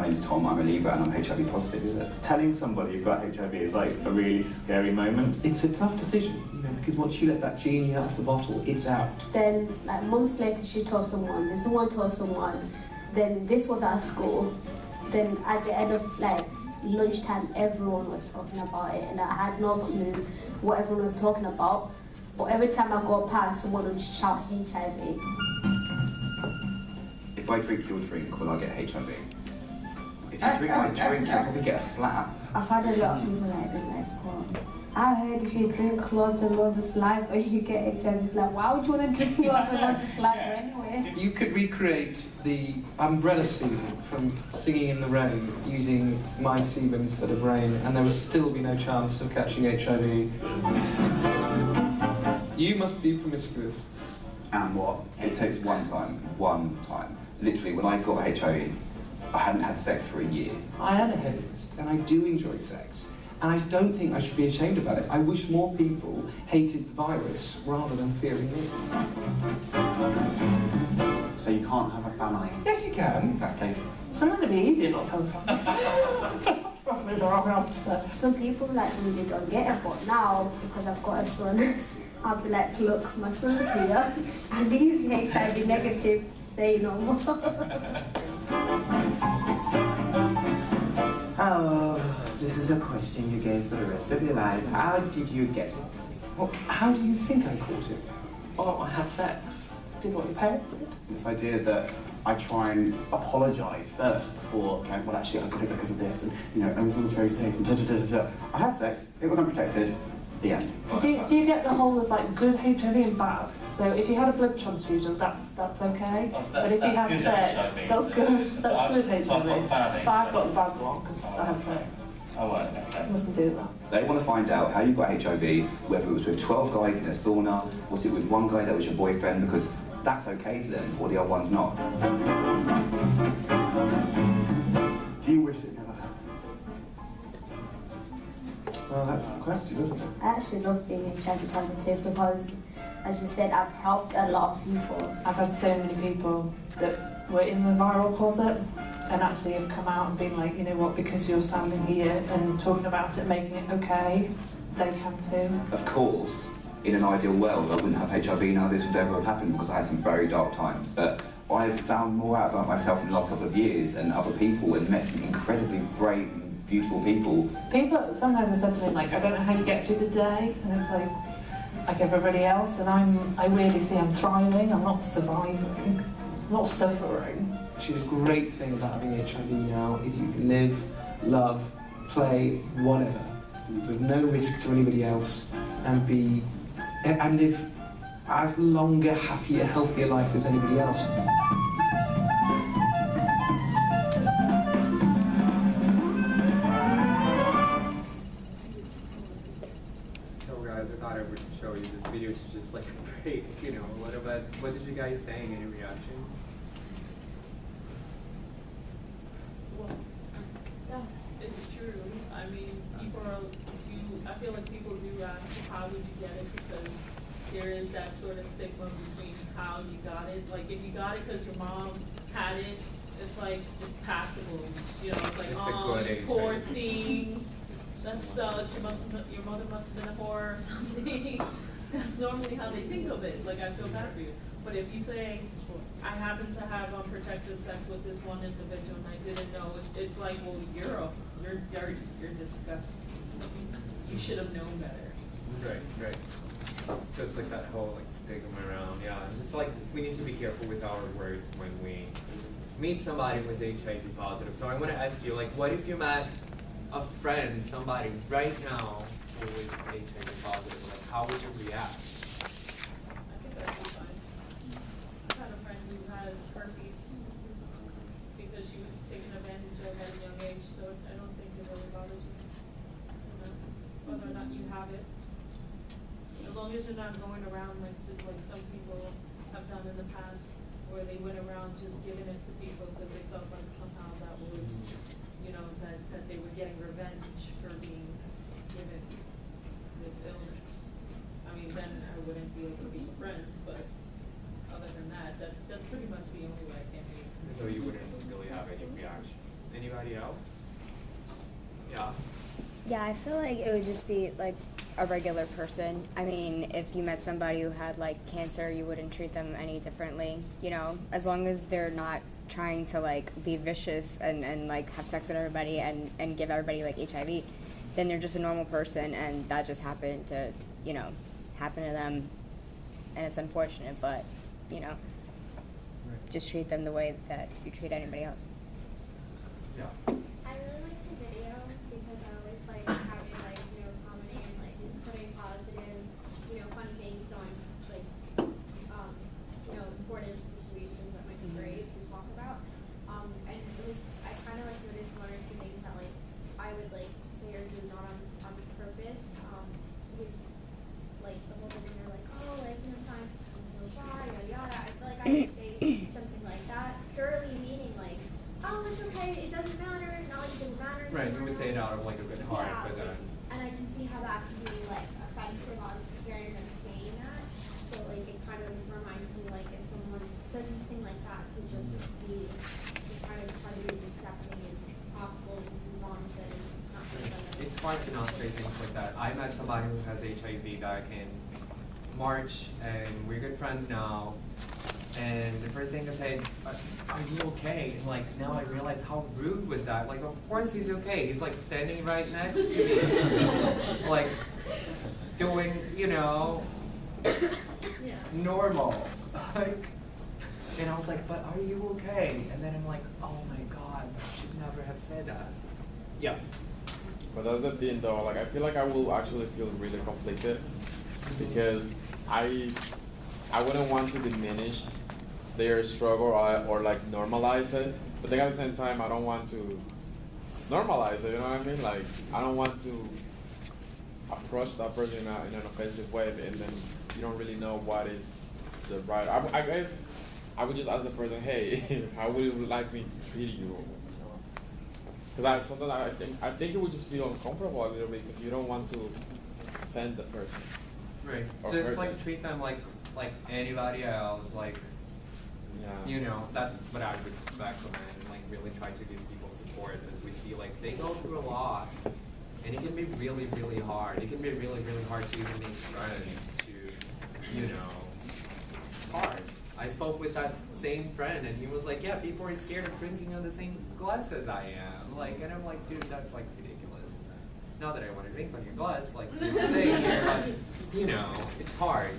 name's Tom, I'm a Libra and I'm HIV positive, is it? Telling somebody you've got HIV is like a really scary moment. It's a tough decision, you know, because once you let that genie out of the bottle, it's out. Then, like months later, she told someone, then someone told someone, then this was at school. Then at the end of like lunchtime, everyone was talking about it, and I had no clue what everyone was talking about. But every time I go past, someone would shout HIV. If I drink your drink, will I get HIV? If you drink my drink, you'll probably get a slap. I've had a lot of people like being like, oh, I heard if you drink loads and loads of saliva, you get HIV. It's like, why would you want to drink loads and loads of saliva anyway? You could recreate the umbrella scene from Singing in the Rain using my semen instead of rain, and there would still be no chance of catching HIV. You must be promiscuous. And what? It takes one time. Literally, when I got HIV, I hadn't had sex for a year. I am a hedonist, and I do enjoy sex, and I don't think I should be ashamed about it. I wish more people hated the virus rather than fearing me. So you can't have a family? Yes, you can. Exactly. Sometimes it'd be easier not to have a family. That's probably the wrong answer. Some people like really don't get it, but now, because I've got a son, I'll be like, look, my son's here, and he's HIV negative, say no more. Oh, this is a question you gave for the rest of your life. How did you get it? Well, how do you think I caught it? Oh, I had sex. Did what your parents did. This idea that I try and apologise first before, okay, well actually I got it because of this, and you know, everyone's very safe, and da-da-da-da-da. I had sex, it was unprotected, the end. Do you get the whole as like good HIV and bad? So if you had a blood transfusion, that's okay. But if you had sex, that's good. That's good HIV. So I've got the bad But I've got the bad one because I had sex. Oh, right, okay. I mustn't do that. They want to find out how you got HIV, whether it was with 12 guys in a sauna, was it with one guy that was your boyfriend, because that's okay to them, or the other one's not. Do you wish it never happened? Well, that's the question, isn't it? I actually love being HIV positive because, as you said, I've helped a lot of people. I've had so many people that were in the viral closet and actually have come out and been like, you know what, because you're standing here and talking about it, making it okay, they can too. Of course, in an ideal world, I wouldn't have HIV now, this would ever have happened because I had some very dark times. But I've found more out about myself in the last couple of years and other people and met some incredibly brave and beautiful people. People sometimes have said to me like, I don't know how you get through the day, and it's like everybody else, and I really see I'm thriving, I'm not surviving, I'm not suffering. Actually, the great thing about having HIV now is you can live, love, play, whatever, with no risk to anybody else, and live as longer, happier, healthier life as anybody else. So guys, I thought I would show you this video to just like break, you know, a little bit. What did you guys think? Any reactions? It's true. I mean, I feel like people do ask, how would you get it? Because there is that sort of stigma between how you got it. Like, if you got it because your mom had it, it's like, it's passable. You know, it's like, It's oh, you poor thing. That sucks. Your mother must have been a whore or something. That's normally how they think of it. Like, I feel bad for you. But if you say, I happen to have unprotected sex with this one individual and I didn't know, it's like, well, you're dirty, you're disgusting. You should have known better. Right. So it's like that whole like stigma around, yeah. It's just like we need to be careful with our words when we meet somebody who's HIV positive. So I want to ask you, like, what if you met a friend, somebody right now who is HIV positive? Like, how would you react? I think that'd be fine. I've had a friend who has herpes because she was taken advantage of at a young age, so I don't think it really bothers me. You know, whether or not you have it. As long as you're not going around like some people have done in the past, where they went around just giving it to people because they felt like somehow that was, you know, that they were getting revenge for being given this illness. I mean, then I wouldn't be able to be a friend, but other than that, that's pretty much the only way I can be. So you wouldn't really have any reactions. And you anybody else? Yeah. Yeah, I feel like it would just be like a regular person. I mean, if you met somebody who had like cancer, you wouldn't treat them any differently, you know, as long as they're not trying to like be vicious and like have sex with everybody and give everybody like HIV, then they're just a normal person, and that just happened to, you know, happen to them, and it's unfortunate, but, you know, just treat them the way that you treat anybody else. Yeah. I really like the video because I always like having like, you know, comedy and like putting positive, you know, funny things on like, you know, important situations that might be great to talk about. And it was, I kind of like noticed one or two things that like I would like say or do not on purpose. With like the whole thing, they're like, oh, like, you know, time I'm so shy, yada yada. I feel like I would say something like that, purely meaning like, oh, it's okay, it doesn't matter, not like it doesn't matter. Right, you would say it out of like a good heart, Yeah, but then. and I can see how that can be like offensive on hearing them saying that. So like it kind of reminds me like if someone says something like that to just be just kind of try to be as accepting as possible and move on with it and not feel like It's hard to not say things like that. I met somebody who has HIV back in March, and we're good friends now. And the first thing they said, are you okay? And like, now I realize how rude was that. Like, of course he's okay. He's like standing right next to me. Like, doing, you know, normal. Like, and I was like, but are you okay? And then I'm like, oh my God, I should never have said that. Yeah. But that's the thing though, like I feel like I will actually feel really conflicted because I wouldn't want to diminish their struggle or like normalize it, but then at the same time I don't want to normalize it, you know what I mean? Like I don't want to approach that person in an offensive way and then you don't really know what is the right, I guess I would just ask the person, hey, how would you like me to treat you? Because sometimes I think it would just feel uncomfortable a little bit because you don't want to offend the person. Right. Or Just like them. treat them like anybody else. Like, Yeah. you know, that's what I would recommend. And like really try to give people support as we see like they go through a lot, and it can be really, really hard. It can be really, really hard to even make friends. To, you know, it's hard. I spoke with that same friend, and he was like, "Yeah, people are scared of drinking on the same glass as I am." Like, and I'm like, "Dude, that's like ridiculous." Not that I want to drink on your glass, like you were saying here, but you know, it's hard.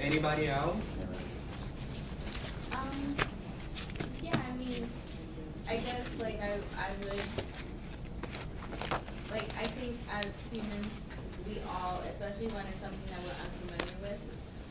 Anybody else? Yeah, I mean, I guess like I would, like I think as humans, we all, especially when it's something that we're unfamiliar with,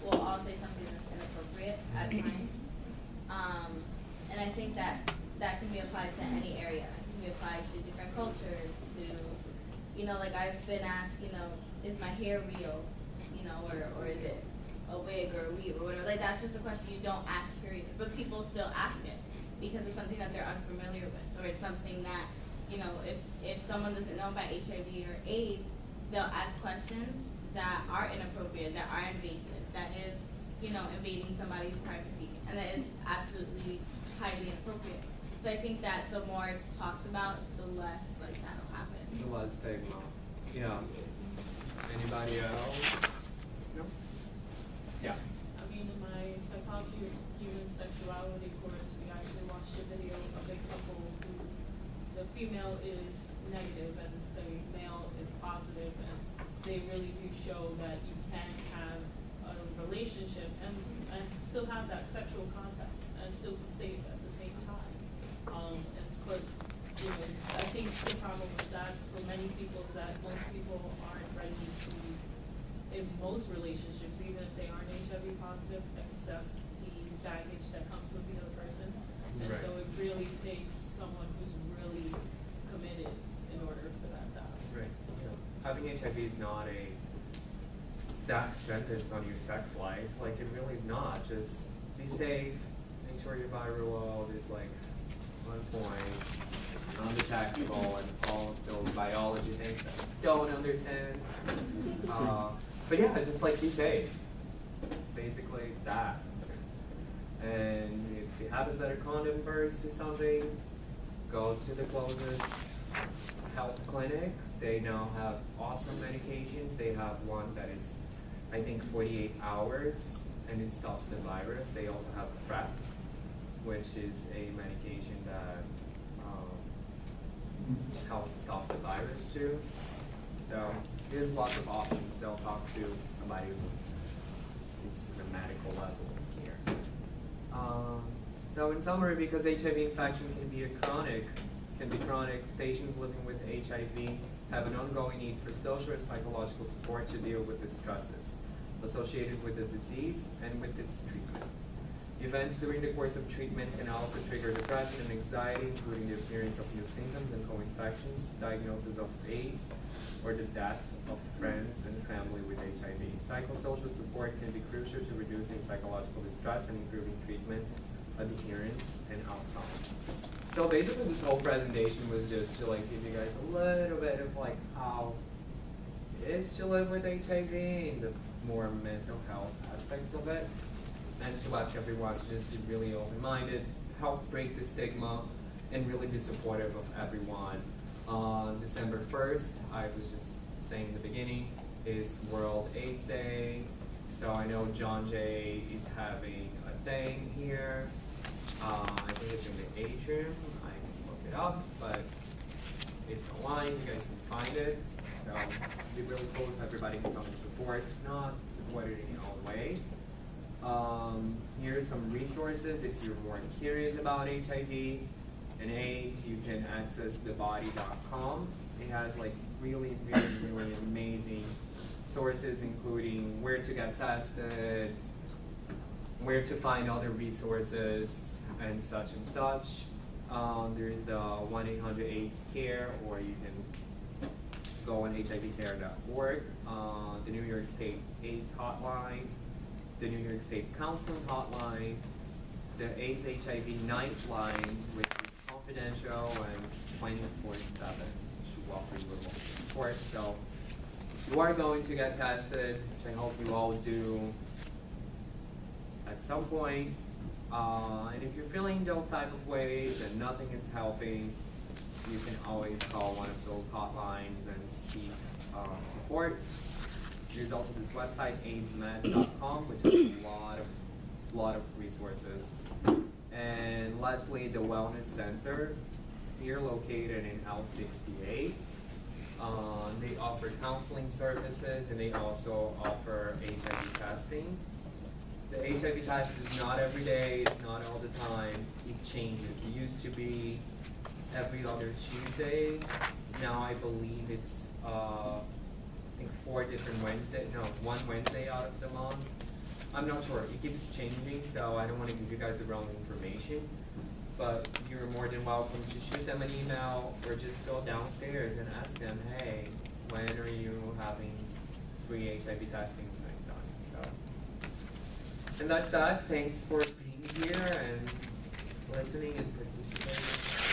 we'll all say something that's inappropriate at times. And I think that can be applied to any area. It can be applied to different cultures, to, you know, like I've been asked, you know, is my hair real, you know, or is it a wig or a weave or whatever. Like that's just a question you don't ask, period. But people still ask it because it's something that they're unfamiliar with, or it's something that, you know, if someone doesn't know about HIV or AIDS, they'll ask questions that are inappropriate, that are invasive, that is, you know, invading somebody's privacy, and that is absolutely highly inappropriate. So I think that the more it's talked about, the less like that'll happen. The less stigma. Yeah. Anybody else? No? Yeah. I mean, in my psychology of human sexuality course, we actually watched a video of a couple who the female is negative and the male is positive, and they really do show that you can have a relationship and still have that sexual contact and still be safe at the same time. But you know, I think the problem with that for many people is that most people aren't ready to, in most relationships, even if they aren't HIV positive, accept the baggage that comes with the other person. And Right. so it really takes someone who's really committed in order for that to happen. Right. Yeah. Having HIV is not a death sentence on your sex life. Like it really is not. Just be safe. Make sure your viral load is like on point, undetectable, and all of those biology things that I don't understand. But yeah, just like be safe. Basically that. And if it happens that a condom bursts or something, go to the closest health clinic. They now have awesome medications. They have one that is, I think, 48 hours and it stops the virus. They also have PrEP, which is a medication that helps stop the virus too. So there's lots of options. They'll talk to somebody who is the medical level here. So in summary, because HIV infection can be chronic, patients living with HIV have an ongoing need for social and psychological support to deal with the stresses associated with the disease and with its treatment. Events during the course of treatment can also trigger depression and anxiety, including the appearance of new symptoms and co-infections, diagnosis of AIDS, or the death of friends and family with HIV. Psychosocial support can be crucial to reducing psychological distress and improving treatment, adherence, and outcome. So basically this whole presentation was just to like give you guys a little bit of like how it is to live with HIV and the more mental health aspects of it. And to ask everyone to just be really open-minded, help break the stigma, and really be supportive of everyone. On December 1st, I was just saying in the beginning, is World AIDS Day. So I know John Jay is having a thing here. I think it's in the atrium. I can look it up, but it's online. You guys can find it. So it'd be really cool if everybody can come and support. If not, support it in your own way. Here's some resources if you're more curious about HIV and AIDS. You can access thebody.com. It has like really amazing sources, including where to get tested, where to find other resources, and such and such. There's the 1-800-AIDS-CARE, or you can go on hivcare.org, the New York State AIDS Hotline, the New York State Counseling Hotline, the AIDS HIV Nightline, which is confidential and 24/7, which will offer you remote support. So you are going to get tested, which I hope you all do at some point. And if you're feeling those type of ways and nothing is helping, you can always call one of those hotlines and seek support. There's also this website, aidsmed.com, which has a lot of resources. And lastly, the Wellness Center, here located in L68. They offer counseling services, and they also offer HIV testing. The HIV test is not every day, it's not all the time, it changes. It used to be every other Tuesday. Now I believe it's I think 4 different Wednesdays, no, 1 Wednesday out of the month. I'm not sure, it keeps changing, so I don't want to give you guys the wrong information. But you're more than welcome to shoot them an email or just go downstairs and ask them, hey, when are you having free HIV testings next time? So, and that's that. Thanks for being here and listening and participating.